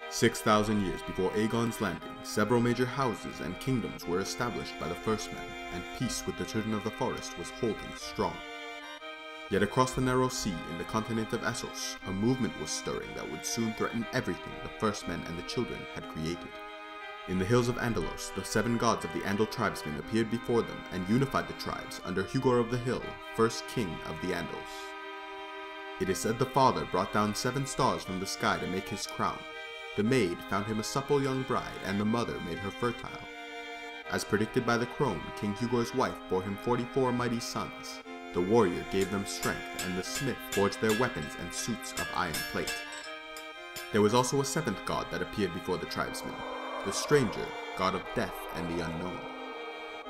6,000 years before Aegon's landing, several major houses and kingdoms were established by the First Men, and peace with the Children of the Forest was holding strong. Yet across the narrow sea in the continent of Essos, a movement was stirring that would soon threaten everything the First Men and the Children had created. In the Hills of Andalos, the 7 gods of the Andal Tribesmen appeared before them and unified the tribes under Hugor of the Hill, first king of the Andals. It is said the father brought down 7 stars from the sky to make his crown. The Maid found him a supple young bride, and the mother made her fertile. As predicted by the Crone, King Hugor's wife bore him 44 mighty sons. The warrior gave them strength, and the smith forged their weapons and suits of iron plate. There was also a 7th god that appeared before the tribesmen, the stranger, god of death and the unknown.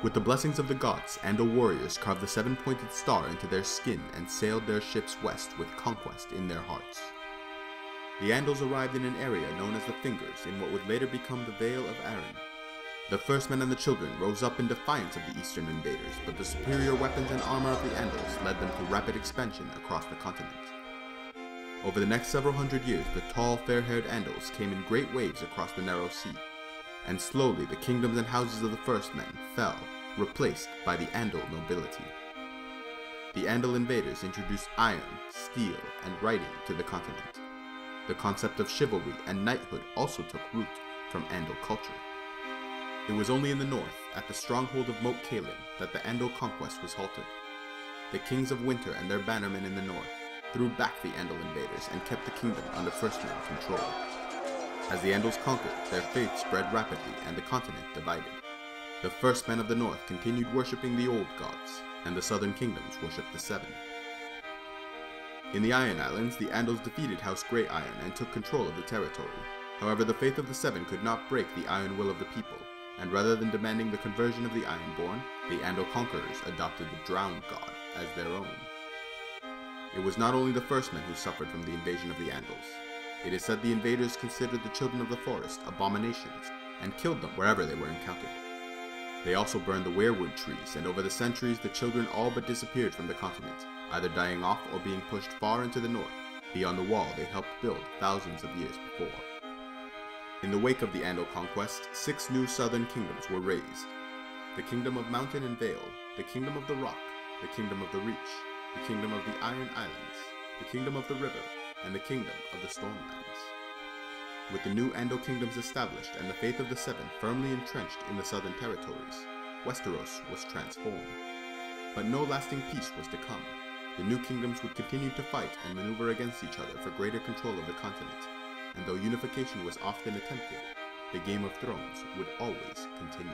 With the blessings of the gods, Andal warriors carved the 7-pointed star into their skin and sailed their ships west with conquest in their hearts. The Andals arrived in an area known as the Fingers in what would later become the Vale of Arryn. The First Men and the Children rose up in defiance of the eastern invaders, but the superior weapons and armor of the Andals led them to rapid expansion across the continent. Over the next several hundred years, the tall, fair-haired Andals came in great waves across the narrow sea, and slowly the kingdoms and houses of the First Men fell, replaced by the Andal nobility. The Andal invaders introduced iron, steel, and writing to the continent. The concept of chivalry and knighthood also took root from Andal culture. It was only in the north, at the stronghold of Moat Cailin, that the Andal conquest was halted. The kings of Winter and their bannermen in the north threw back the Andal invaders and kept the kingdom under First Men control. As the Andals conquered, their faith spread rapidly and the continent divided. The First Men of the north continued worshipping the old gods, and the southern kingdoms worshipped the 7. In the Iron Islands, the Andals defeated House Grey Iron and took control of the territory. However, the faith of the 7 could not break the iron will of the people, and rather than demanding the conversion of the Ironborn, the Andal conquerors adopted the Drowned God as their own. It was not only the First Men who suffered from the invasion of the Andals. It is said the invaders considered the Children of the Forest abominations, and killed them wherever they were encountered. They also burned the weirwood trees, and over the centuries the children all but disappeared from the continent, either dying off or being pushed far into the north, beyond the wall they helped build thousands of years before. In the wake of the Andal conquest, 6 new southern kingdoms were raised. The Kingdom of Mountain and Vale, the Kingdom of the Rock, the Kingdom of the Reach, the Kingdom of the Iron Islands, the Kingdom of the River, and the Kingdom of the Stormlands. With the new Andal kingdoms established and the faith of the 7 firmly entrenched in the southern territories, Westeros was transformed. But no lasting peace was to come. The new kingdoms would continue to fight and maneuver against each other for greater control of the continent, and though unification was often attempted, the Game of Thrones would always continue.